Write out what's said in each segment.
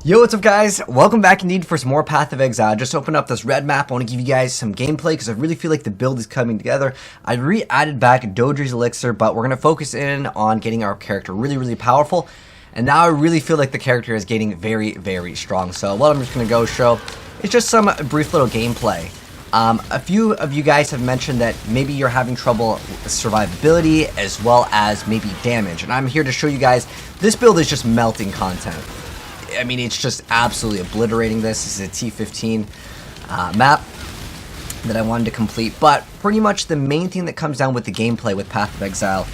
Yo, what's up guys? Welcome back indeed for some more Path of Exile. Just opened up this red map. I want to give you guys some gameplay because I really feel like the build is coming together. I re-added back Dodri's Elixir, but we're going to focus in on getting our character really powerful. And now I really feel like the character is getting very strong. So what I'm just going to go show is just some brief little gameplay. A few of you guys have mentioned that maybe you're having trouble with survivability as well as maybe damage. And I'm here to show you guys this build is just melting content. I mean, it's just absolutely obliterating this. This is a T15 map that I wanted to complete. But pretty much the main thing that comes down with the gameplay with Path of Exile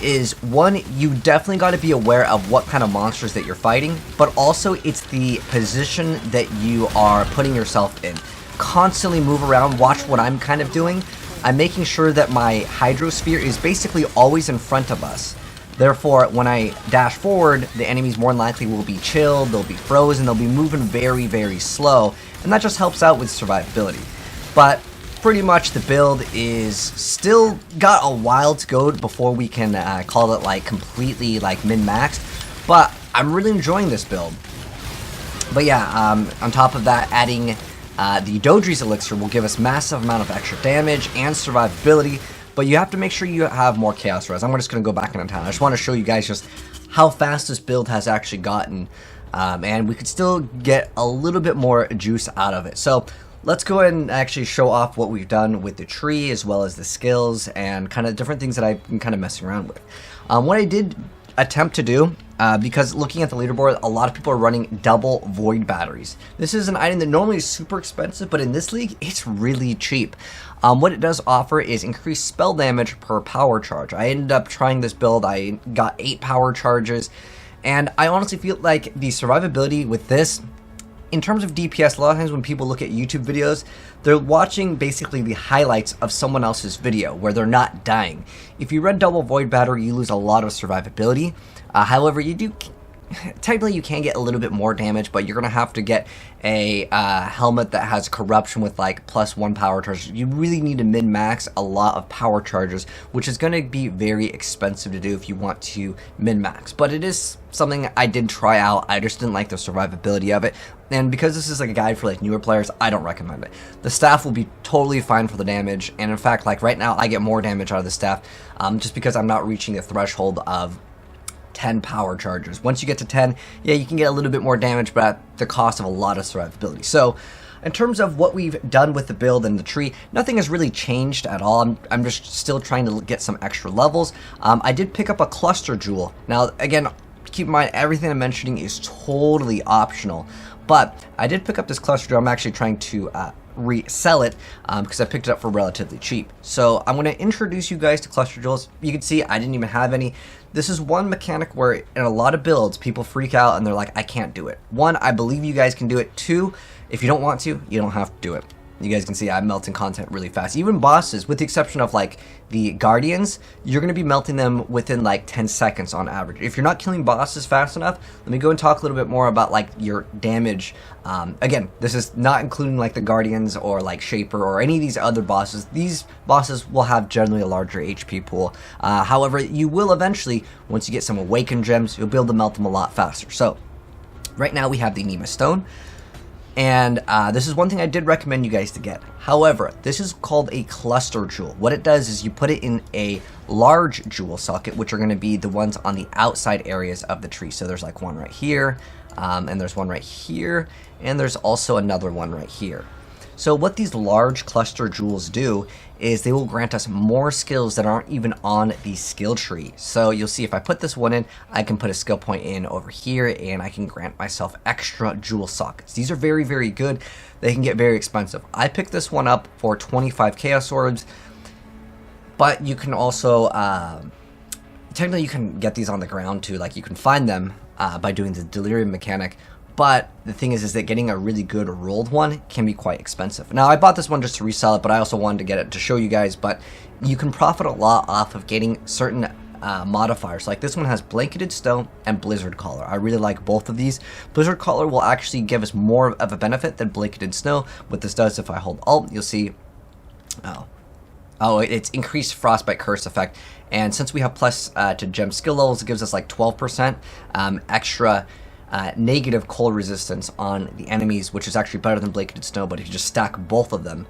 is, one, you definitely got to be aware of what kind of monsters that you're fighting, but also it's the position that you are putting yourself in. Constantly move around. Watch what I'm kind of doing. I'm making sure that my hydrosphere is basically always in front of us. Therefore, when I dash forward, the enemies more than likely will be chilled, they'll be frozen, they'll be moving very slow, and that just helps out with survivability. But pretty much the build is still got a while to go before we can call it like completely like min-maxed, but I'm really enjoying this build. But yeah, on top of that, adding the Dodri's Elixir will give us massive amount of extra damage and survivability. But you have to make sure you have more Chaos Res. I'm just going to go back into town. I just want to show you guys just how fast this build has actually gotten. And we could still get a little bit more juice out of it. So let's go ahead and actually show off what we've done with the tree as well as the skills and kind of different things that I've been kind of messing around with. What I did attempt to do, because looking at the leaderboard, a lot of people are running double void batteries. This is an item that normally is super expensive, but in this league, it's really cheap. What it does offer is increased spell damage per power charge. I ended up trying this build, I got 8 power charges, and I honestly feel like the survivability with this, in terms of DPS, a lot of times when people look at YouTube videos, they're watching basically the highlights of someone else's video where they're not dying. If you run double void battery, you lose a lot of survivability. However, you do technically you can get a little bit more damage, but you're gonna have to get a helmet that has corruption with like +1 power charge. You really need to min-max a lot of power charges, which is gonna be very expensive to do if you want to min-max. But it is something I did try out. I just didn't like the survivability of it, and because this is like a guide for like newer players, I don't recommend it. The staff will be totally fine for the damage, and in fact, like right now, I get more damage out of the staff just because I'm not reaching the threshold of 10 power chargers. Once you get to 10, yeah, you can get a little bit more damage, but at the cost of a lot of survivability. So in terms of what we've done with the build and the tree, nothing has really changed at all. I'm just still trying to get some extra levels. I did pick up a cluster jewel. Now, again, keep in mind, everything I'm mentioning is totally optional, but I did pick up this cluster jewel. I'm actually trying to resell it because I picked it up for relatively cheap. So I'm going to introduce you guys to cluster jewels. You can see I didn't even have any. This is one mechanic where in a lot of builds people freak out and they're like, I can't do it. One, I believe you guys can do it. Two, if you don't want to, you don't have to do it. You guys can see I'm melting content really fast. Even bosses, with the exception of like the guardians, you're going to be melting them within like 10 seconds on average. If you're not killing bosses fast enough, let me go and talk a little bit more about like your damage. Again, this is not including like the guardians or like Shaper or any of these other bosses. These bosses will have generally a larger HP pool. However, you will eventually, once you get some awakened gems, you'll be able to melt them a lot faster. So right now we have the Nema Stone. And this is one thing I did recommend you guys to get. However, this is called a cluster jewel. What it does is you put it in a large jewel socket, which are going to be the ones on the outside areas of the tree. So there's like one right here, and there's one right here, and there's also another one right here. So what these large cluster jewels do is they will grant us more skills that aren't even on the skill tree. So you'll see if I put this one in, I can put a skill point in over here and I can grant myself extra jewel sockets. These are very good. They can get very expensive. I picked this one up for 25 Chaos Orbs, but you can also, technically you can get these on the ground too. Like you can find them by doing the Delirium mechanic. But the thing is that getting a really good rolled one can be quite expensive. Now, I bought this one just to resell it, but I also wanted to get it to show you guys. But you can profit a lot off of getting certain modifiers. Like this one has Blanketed Snow and Blizzard Collar. I really like both of these. Blizzard Collar will actually give us more of a benefit than Blanketed Snow. What this does, if I hold Alt, you'll see, it's increased Frostbite Curse effect. And since we have plus to gem skill levels, it gives us like 12% extra negative cold resistance on the enemies, which is actually better than Blanketed Snow, but if you just stack both of them,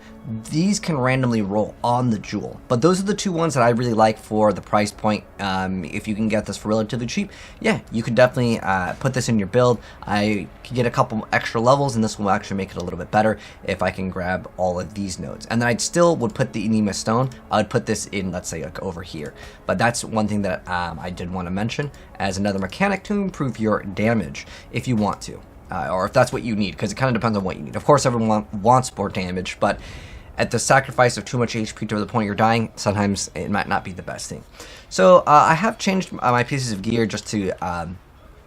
these can randomly roll on the jewel. But those are the two ones that I really like for the price point. If you can get this for relatively cheap, yeah, you could definitely put this in your build. I could get a couple extra levels, and this will actually make it a little bit better if I can grab all of these nodes. And then I still would put the Enigma Stone. I would put this in, let's say, like over here. But that's one thing that I did want to mention as another mechanic to improve your damage if you want to, or if that's what you need, because it kind of depends on what you need. Of course, everyone wants more damage, but at the sacrifice of too much HP to the point you're dying, sometimes it might not be the best thing. So I have changed my pieces of gear just to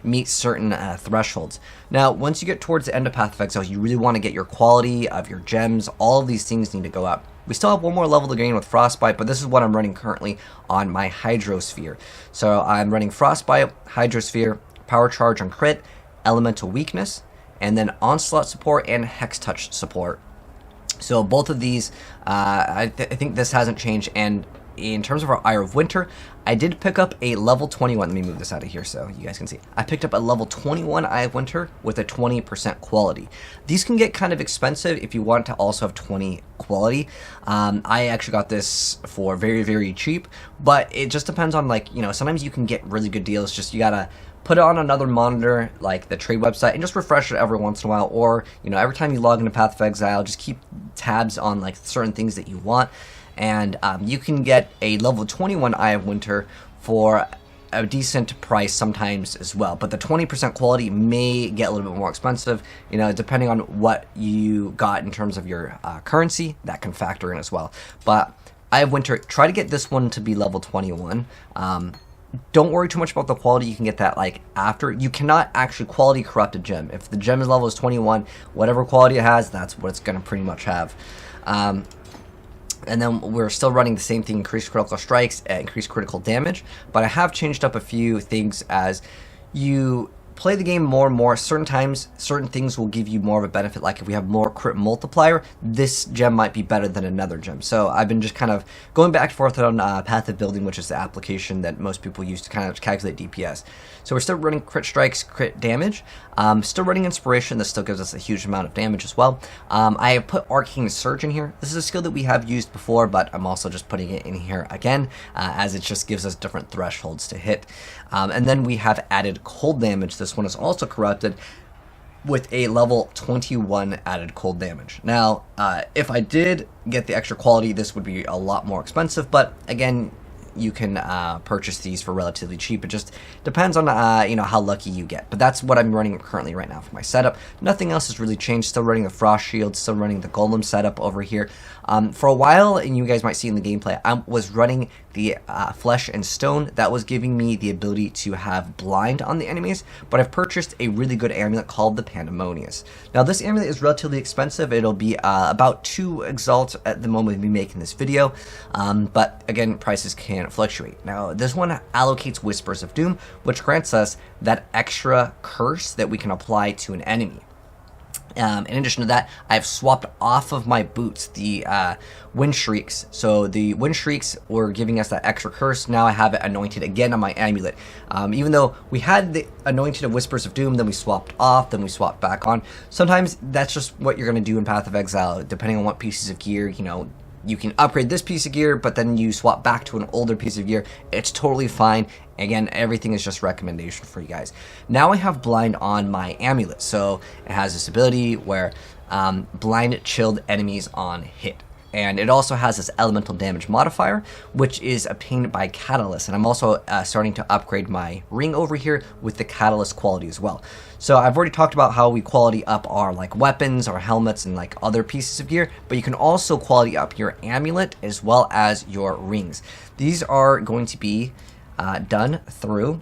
meet certain thresholds. Now, once you get towards the end of Path of Exile, you really want to get your quality of your gems. All of these things need to go up. We still have one more level to gain with Frostbite, but this is what I'm running currently on my Hydrosphere. So I'm running Frostbite, Hydrosphere, Power Charge on Crit, Elemental Weakness, and then Onslaught support and Hex Touch support. So both of these, I think this hasn't changed. And in terms of our Eye of Winter, I did pick up a level 21. Let me move this out of here so you guys can see. I picked up a level 21 Eye of Winter with a 20% quality. These can get kind of expensive if you want to also have 20 quality. I actually got this for very, very cheap, but it just depends on, like, you know, sometimes you can get really good deals. Just you gotta put it on another monitor, like the trade website, and just refresh it every once in a while. Or, you know, every time you log into Path of Exile, just keep tabs on like certain things that you want. And you can get a level 21 Eye of Winter for a decent price sometimes as well. But the 20% quality may get a little bit more expensive, you know, depending on what you got in terms of your currency. That can factor in as well. But Eye of Winter, try to get this one to be level 21. Don't worry too much about the quality. You can get that like after. You cannot actually quality corrupt a gem. If the gem's level is 21, whatever quality it has, that's what it's going to pretty much have. And then we're still running the same thing, increased critical strikes, increased critical damage. But I have changed up a few things as you play the game more and more. Certain times, certain things will give you more of a benefit. Like if we have more crit multiplier, this gem might be better than another gem. So I've been just kind of going back and forth on Path of Building, which is the application that most people use to kind of calculate DPS. So we're still running crit strikes, crit damage. Still running inspiration. This still gives us a huge amount of damage as well. I have put Arcane Surge in here. This is a skill that we have used before, but I'm also just putting it in here again, as it just gives us different thresholds to hit. And then we have added cold damage. This one is also corrupted with a level 21 added cold damage. Now, if I did get the extra quality, this would be a lot more expensive, but again, you can purchase these for relatively cheap. It just depends on you know, how lucky you get. But that's what I'm running currently right now for my setup. Nothing else has really changed. Still running the Frost Shield, still running the Golem setup over here. For a while, and you guys might see in the gameplay, I was running the Flesh and Stone. That was giving me the ability to have blind on the enemies, but I've purchased a really good amulet called the Pandemonious. Now this amulet is relatively expensive. It'll be about 2 exalts at the moment of me making this video, but again, prices can fluctuate. Now this one allocates Whispers of Doom, which grants us that extra curse that we can apply to an enemy. In addition to that, I've swapped off of my boots the Wind Shrieks. So the Wind Shrieks were giving us that extra curse. Now I have it anointed again on my amulet. Even though we had the anointed of Whispers of Doom, then we swapped off, then we swapped back on. Sometimes that's just what you're going to do in Path of Exile, depending on what pieces of gear, you know, you can upgrade this piece of gear, but then you swap back to an older piece of gear. It's totally fine. Again, everything is just recommendation for you guys. Now I have blind on my amulet. So it has this ability where blind chilled enemies on hit. And it also has this elemental damage modifier, which is obtained by Catalyst. And I'm also starting to upgrade my ring over here with the Catalyst quality as well. So I've already talked about how we quality up our like weapons, our helmets, and like other pieces of gear, but you can also quality up your amulet as well as your rings. These are going to be done through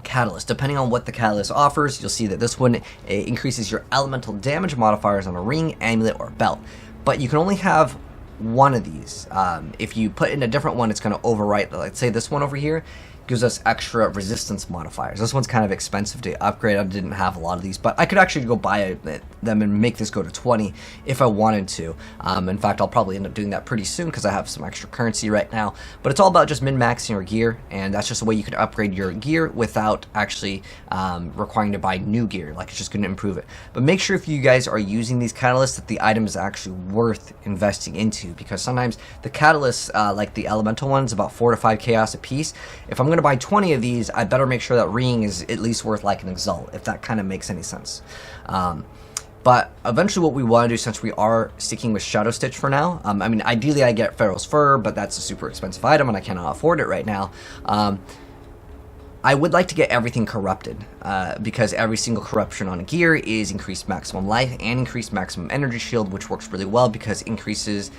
Catalyst. Depending on what the Catalyst offers, you'll see that this one increases your elemental damage modifiers on a ring, amulet, or belt. But you can only have one of these. If you put in a different one, it's going to overwrite. Let's say this one over here, gives us extra resistance modifiers. This one's kind of expensive to upgrade. I didn't have a lot of these, but I could actually go buy them and make this go to 20 if I wanted to. In fact, I'll probably end up doing that pretty soon because I have some extra currency right now. But it's all about just min-maxing your gear, and that's just a way you can upgrade your gear without actually requiring to buy new gear. Like, it's just going to improve it. But make sure if you guys are using these catalysts that the item is actually worth investing into, because sometimes the catalysts, like the elemental ones, about 4 to 5 chaos a piece. If I'm going to buy 20 of these, I better make sure that ring is at least worth like an Exile, if that kind of makes any sense. But eventually what we want to do, since we are sticking with Shadow Stitch for now, I mean, ideally I get Pharaoh's Fur, but that's a super expensive item and I cannot afford it right now. I would like to get everything corrupted, because every single corruption on gear is increased maximum life and increased maximum energy shield, which works really well because it increases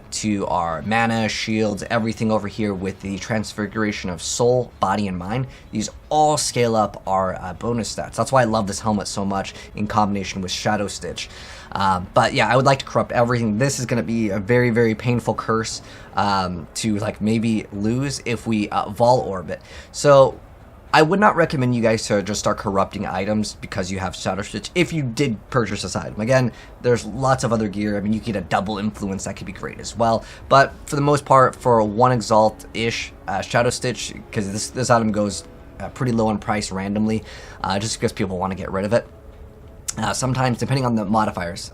to our mana, shields, everything over here with the transfiguration of soul, body, and mind. These all scale up our bonus stats. That's why I love this helmet so much in combination with Shadow Stitch. But yeah, I would like to corrupt everything. This is going to be a very, very painful curse to like maybe lose if we Vol Orbit. So I would not recommend you guys to just start corrupting items because you have Shadow Stitch if you did purchase this item. Again, there's lots of other gear. I mean, you get a double influence, that could be great as well. But for the most part, for one Exalt-ish Shadow Stitch, because this item goes pretty low in price randomly, just because people want to get rid of it. Sometimes, depending on the modifiers,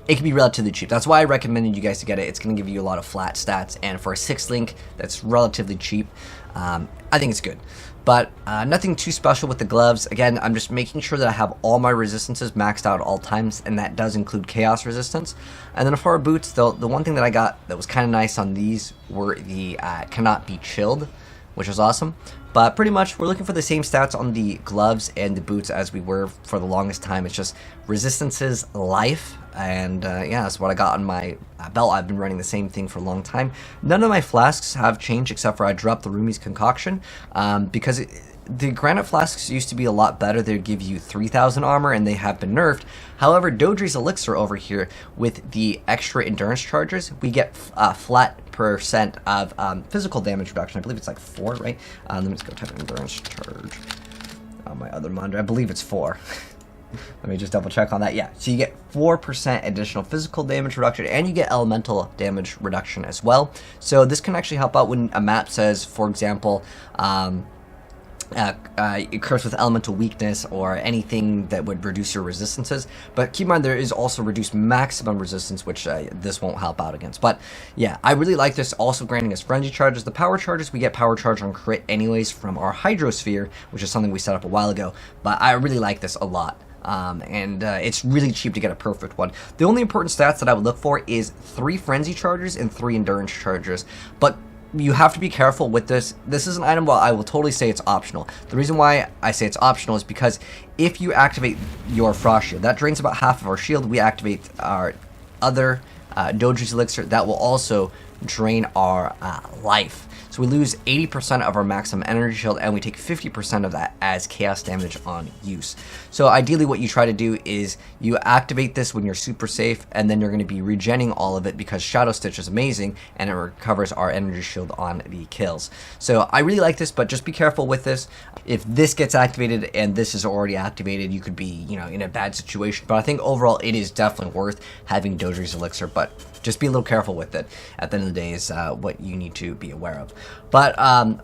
it can be relatively cheap. That's why I recommended you guys to get it. It's going to give you a lot of flat stats, and for a 6 link that's relatively cheap, I think it's good. But nothing too special with the gloves. Again, I'm just making sure that I have all my resistances maxed out at all times, and that does include chaos resistance. And then for our boots, the one thing that I got that was kind of nice on these were the cannot be chilled, which is awesome. But pretty much we're looking for the same stats on the gloves and the boots as we were for the longest time. It's just resistances, life, and yeah, that's what I got on my belt. I've been running the same thing for a long time. None of my flasks have changed except for I dropped the Rumi's Concoction because the granite flasks used to be a lot better. They'd give you 3,000 armor, and they have been nerfed. However, Dodri's Elixir over here, with the extra endurance charges, we get flat percent of physical damage reduction. I believe it's like 4, right? Let me just go type in endurance charge on my other monitor. I believe it's 4. Let me just double check on that. Yeah, so you get 4% additional physical damage reduction, and you get elemental damage reduction as well. So this can actually help out when a map says, for example, cursed with elemental weakness or anything that would reduce your resistances. But keep in mind, there is also reduced maximum resistance, which this won't help out against. But yeah, I really like this, also granting us frenzy charges. The power charges, we get power charge on crit anyways from our hydrosphere, which is something we set up a while ago. But I really like this a lot. It's really cheap to get a perfect one. The only important stats that I would look for is 3 frenzy charges and 3 endurance charges. But you have to be careful with this. This is an item where I will totally say it's optional. The reason why I say it's optional is because if you activate your Frost Shield, that drains about half of our shield. We activate our other Dodri's Elixir, that will also drain our life. So we lose 80% of our maximum energy shield, and we take 50% of that as chaos damage on use. So ideally what you try to do is you activate this when you're super safe, and then you're going to be regenning all of it because Shadow Stitch is amazing and it recovers our energy shield on the kills. So I really like this, but just be careful with this. If this gets activated and this is already activated, you could be, you know, in a bad situation. But I think overall it is definitely worth having Dodri's Elixir, but just be a little careful with it. At the end of the day is what you need to be aware of. But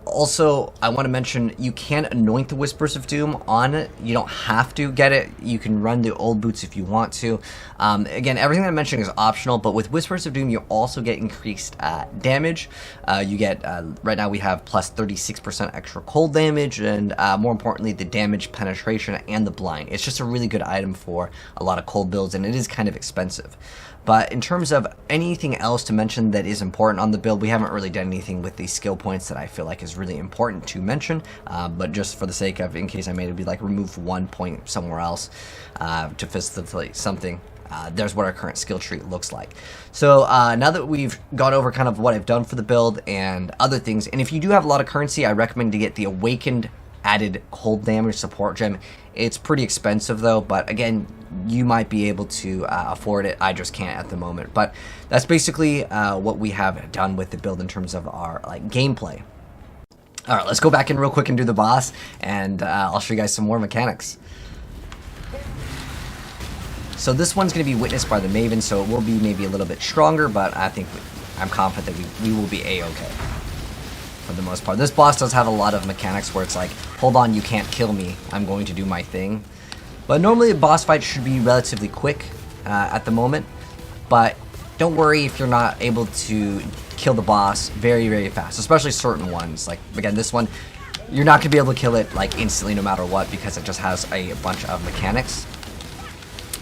also, I want to mention, you can anoint the Whispers of Doom on it. You don't have to get it. You can run the old boots if you want to. Again, everything I'm mentioning is optional, but with Whispers of Doom, you also get increased damage. You get, right now we have plus 36% extra cold damage, and more importantly, the damage penetration and the blind. It's just a really good item for a lot of cold builds, and it is kind of expensive. But in terms of anything else to mention that is important on the build, we haven't really done anything with these skill points that I feel like is really important to mention. But just for the sake of, in case I made it be like remove 1 point somewhere else to facilitate something, there's what our current skill tree looks like. So now that we've gone over kind of what I've done for the build and other things, and if you do have a lot of currency, I recommend to get the Awakened added cold damage support gem. It's pretty expensive though, but again, you might be able to afford it. I just can't at the moment. But that's basically what we have done with the build in terms of our gameplay. Alright, let's go back in real quick and do the boss, and I'll show you guys some more mechanics. So this one's going to be witnessed by the Maven, so it will be maybe a little bit stronger, but I'm confident that we will be A-okay for the most part. This boss does have a lot of mechanics where it's like, hold on, you can't kill me, I'm going to do my thing. But normally a boss fight should be relatively quick at the moment, but don't worry if you're not able to kill the boss very, very fast, especially certain ones. Like, again, this one, you're not going to be able to kill it like instantly no matter what, because it just has a bunch of mechanics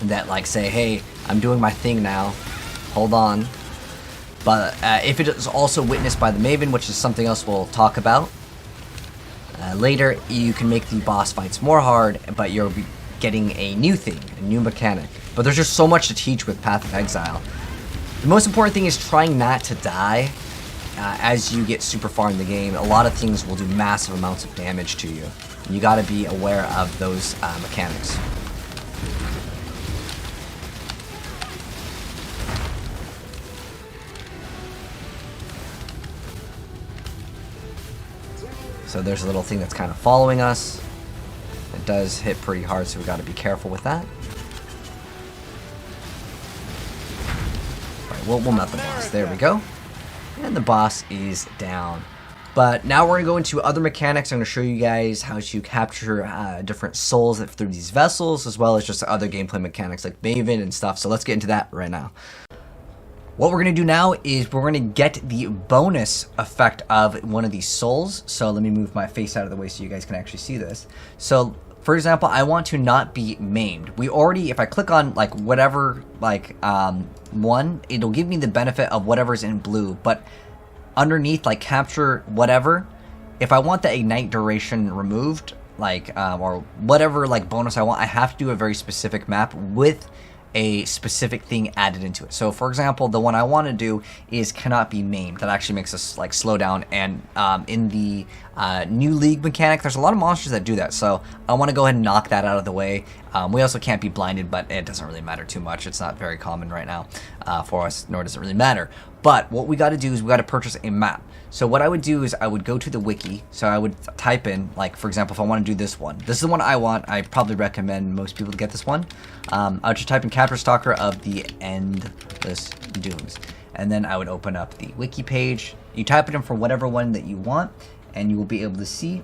that like say, hey, I'm doing my thing now, hold on. But if it is also witnessed by the Maven, which is something else we'll talk about later, you can make the boss fights more hard, but you'll be getting a new thing, a new mechanic. But there's just so much to teach with Path of Exile. The most important thing is trying not to die as you get super far in the game. A lot of things will do massive amounts of damage to you. You got to be aware of those mechanics. So there's a little thing that's kind of following us. It does hit pretty hard, so we got to be careful with that. Alright, we'll melt the boss. There we go. And the boss is down. But now we're going to go into other mechanics. I'm going to show you guys how to capture different souls through these vessels, as well as just other gameplay mechanics like Maven and stuff. So let's get into that right now. What we're going to do now is we're going to get the bonus effect of one of these souls. So let me move my face out of the way so you guys can actually see this. So, for example, I want to not be maimed. We already, if I click on like whatever, like one, it'll give me the benefit of whatever's in blue. But underneath, like capture whatever, if I want the ignite duration removed, like or whatever like bonus I want, I have to do a very specific map with a specific thing added into it. So for example, the one I want to do is cannot be maimed. That actually makes us like slow down, and in the new league mechanic there's a lot of monsters that do that, so I want to go ahead and knock that out of the way. We also can't be blinded, but it doesn't really matter too much. It's not very common right now for us, nor does it really matter. But what we got to do is we got to purchase a map. So what I would do is I would go to the wiki. So I would type in, like, for example, if I want to do this one. This is the one I want. I probably recommend most people to get this one. I would just type in Capture Stalker of the Endless Dunes. And then I would open up the wiki page. You type it in for whatever one that you want, and you will be able to see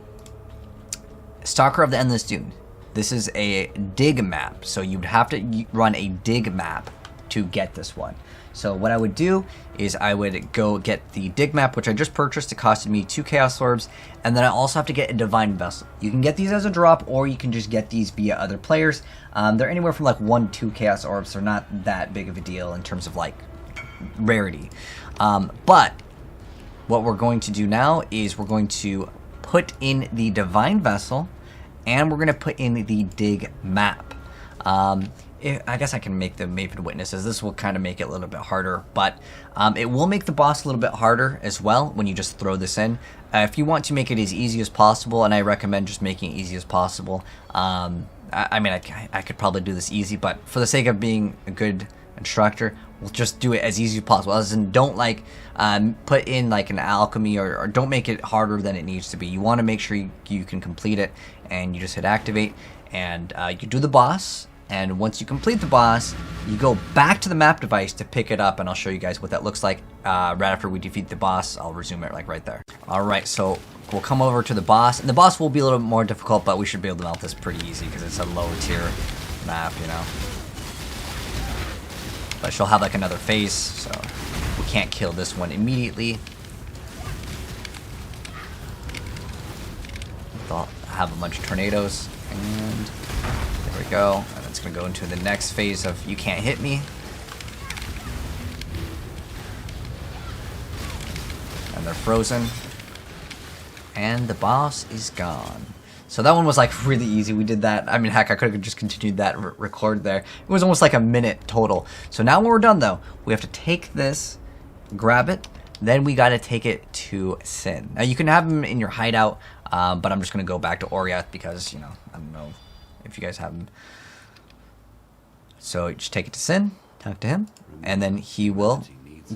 Stalker of the Endless Dune. This is a dig map. So you'd have to run a dig map to get this one. So what I would do is I would go get the dig map, which I just purchased. It costed me 2 Chaos Orbs, and then I also have to get a Divine Vessel. You can get these as a drop, or you can just get these via other players. They're anywhere from like 1 to 2 Chaos Orbs. They're not that big of a deal in terms of like rarity. But what we're going to do now is we're going to put in the Divine Vessel, and we're going to put in the dig map. I guess I can make the Maven witnesses. This will kind of make it a little bit harder, but it will make the boss a little bit harder as well when you just throw this in. If you want to make it as easy as possible, and I recommend just making it easy as possible. I mean, I could probably do this easy, but for the sake of being a good instructor, we'll just do it as easy as possible. As in, don't like put in like an alchemy, or don't make it harder than it needs to be. You want to make sure you can complete it, and you just hit activate, and you do the boss. And once you complete the boss, you go back to the map device to pick it up, and I'll show you guys what that looks like right after we defeat the boss. I'll resume it like right there. Alright, so we'll come over to the boss, and the boss will be a little bit more difficult, but we should be able to melt this pretty easy because it's a lower tier map, you know. But she'll have like another phase, so we can't kill this one immediately. I'll have a bunch of tornadoes, and there we go. And it's going to go into the next phase of you can't hit me. And they're frozen. And the boss is gone. So that one was like really easy. We did that. I mean, heck, I could have just continued that record there. It was almost like a minute total. So now when we're done though, we have to take this, grab it, then we got to take it to Sin. Now you can have him in your hideout, but I'm just going to go back to Oriath because, you know, I don't know if you guys have him. So just take it to Sin, talk to him, and then he will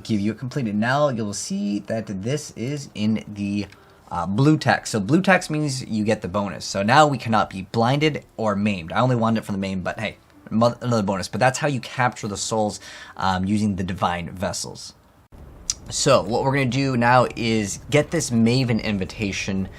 give you it completed. Now you'll see that this is in the blue text. So blue text means you get the bonus. So now we cannot be blinded or maimed. I only wanted it for the maim, but hey, another bonus. But that's how you capture the souls using the divine vessels. So what we're going to do now is get this Maven invitation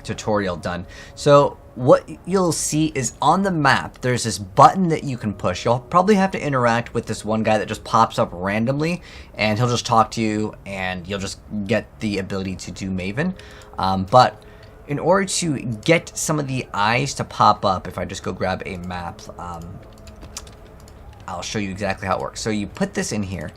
tutorial done. So what you'll see is on the map, there's this button that you can push. You'll probably have to interact with this one guy that just pops up randomly, and he'll just talk to you, and you'll just get the ability to do Maven. But in order to get some of the eyes to pop up, if I just go grab a map, I'll show you exactly how it works. So you put this in here,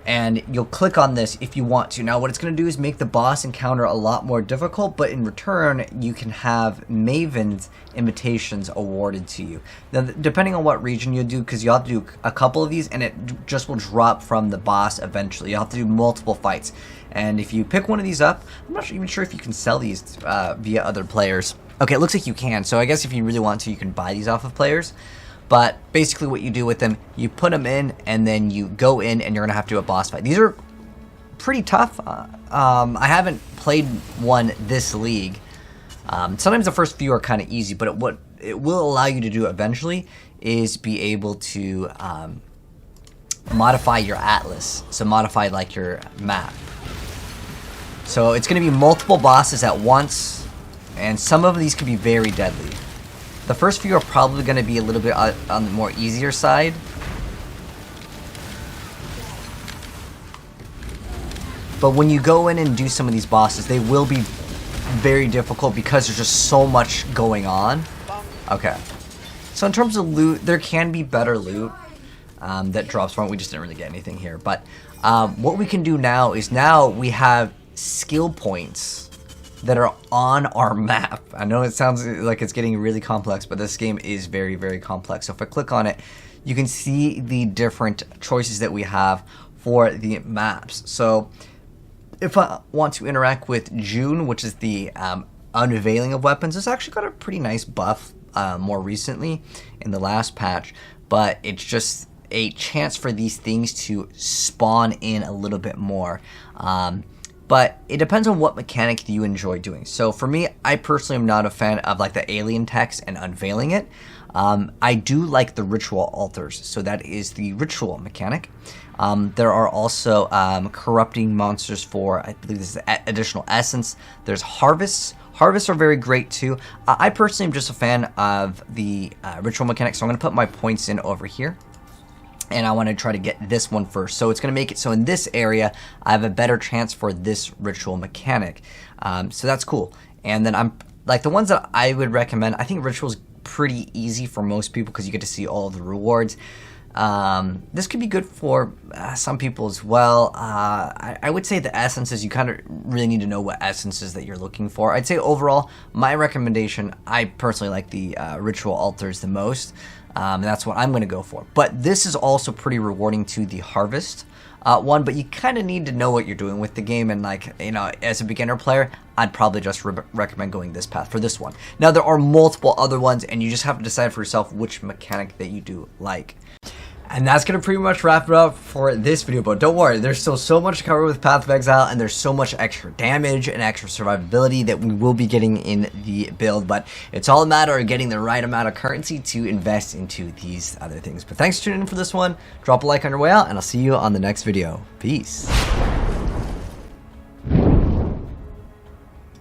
and you'll click on this if you want to. Now what it's going to do is make the boss encounter a lot more difficult, but in return you can have Maven's invitations awarded to you. Now depending on what region you do, because you'll have to do a couple of these and it just will drop from the boss eventually. You'll have to do multiple fights, and if you pick one of these up, I'm not even sure if you can sell these via other players. Okay, it looks like you can, so I guess if you really want to, you can buy these off of players. But basically what you do with them, you put them in, and then you go in and you're going to have to do a boss fight. These are pretty tough. I haven't played one this league. Sometimes the first few are kind of easy, but what it will allow you to do eventually is be able to modify your atlas. So modify like your map. So it's going to be multiple bosses at once, and some of these could be very deadly. The first few are probably going to be a little bit on the more easier side. But when you go in and do some of these bosses, they will be very difficult because there's just so much going on. Okay. So in terms of loot, there can be better loot that drops from it. We just didn't really get anything here. But what we can do now is we have skill points that are on our map. I know it sounds like it's getting really complex, but this game is very, very complex. So if I click on it, you can see the different choices that we have for the maps. So if I want to interact with June, which is the unveiling of weapons, it's actually got a pretty nice buff more recently in the last patch, but it's just a chance for these things to spawn in a little bit more. But it depends on what mechanic you enjoy doing. So for me, I personally am not a fan of like the alien text and unveiling it. I do like the ritual altars. So that is the ritual mechanic. There are also corrupting monsters for, I believe this is additional essence. There's harvests. Harvests are very great too. I personally am just a fan of the ritual mechanic. So I'm going to put my points in over here. And I want to try to get this one first. So it's going to make it so in this area, I have a better chance for this ritual mechanic. So that's cool. And then I'm like the ones that I would recommend, I think ritual is pretty easy for most people because you get to see all of the rewards. This could be good for some people as well. I would say the essences, you kind of really need to know what essences that you're looking for. I'd say overall, my recommendation, I personally like the ritual altars the most. That's what I'm going to go for. But this is also pretty rewarding to the harvest one, but you kind of need to know what you're doing with the game, and like, you know, as a beginner player, I'd probably just recommend going this path for this one. Now, there are multiple other ones, and you just have to decide for yourself which mechanic that you do like. And that's going to pretty much wrap it up for this video, but don't worry, there's still so much to cover with Path of Exile, and there's so much extra damage and extra survivability that we will be getting in the build, but it's all a matter of getting the right amount of currency to invest into these other things. But thanks for tuning in for this one, drop a like on your way out, and I'll see you on the next video. Peace.